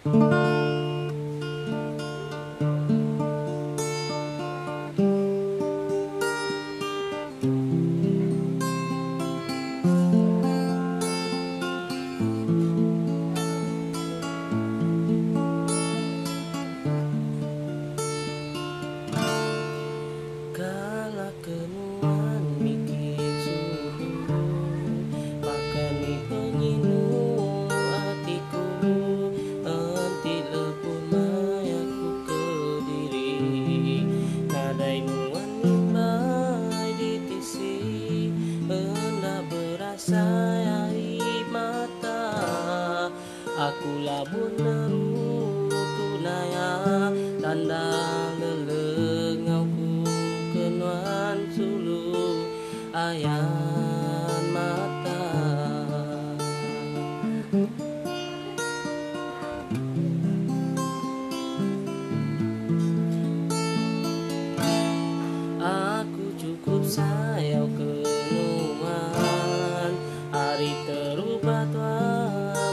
Kala kenuan mikir suhu, pakani penginu hatiku, enti lepun mayaku ke diri, nadai nuan nimbai di tisi, hendak berasa air mata, aku labun neru tunaya, tanda lelengauku kenuan sulu ayan mata. Aku cukup sayau kenuan, hari terubah tua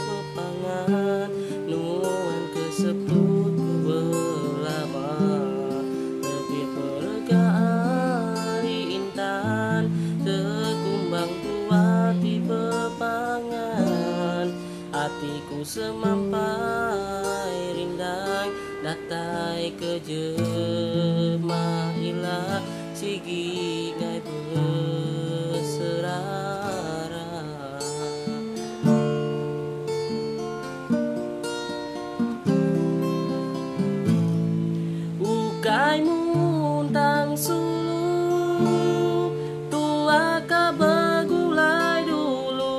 bepangan, nuan keseput ku belama, lebih pergaan hari intan, sekumbang tua di bepangan, hatiku semampai rindang, datai ke jemah ilah, sigi ngai berserara. Ukai muntang sulu, tua ka begulai dulu,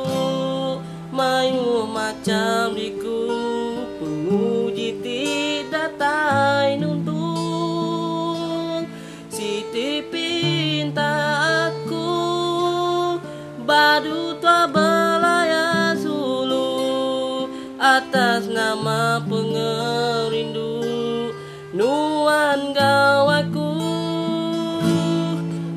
mayu macam diku, penguji tidak tai nuntung, Siti pinta aku, badu tua belaya sulu, atas nama pengerindu, nuan gawaku,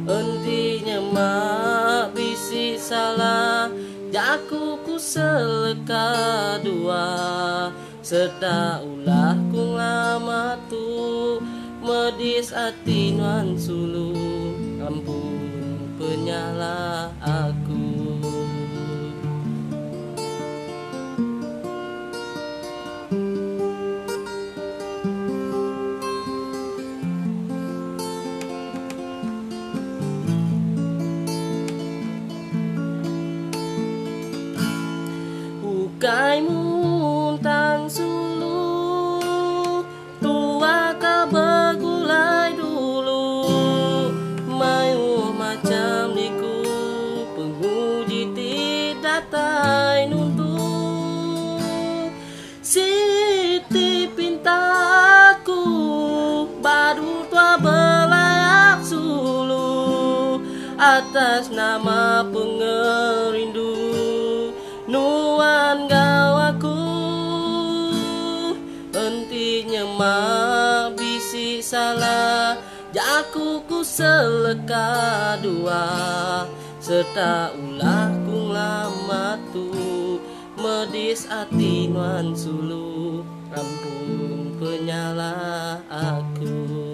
entinya mak bisi salah, jaku ku seleka dua, serta ulah ku ngamatu, medis hati nuan sulu, ampun penyalah aku. Ukai muntang sulu, tua ka begulai dulu, mayu macam niku, penguji tidak tai nuntung, Siti pintaku, badu tua belayak sulu, atas nama pengerindu, nuan gawaku, entinya mak bisi salah, jaku ku seleka dua, serta ulah ku nglamatu, medis hati nuan sulu, ampun penyalah aku.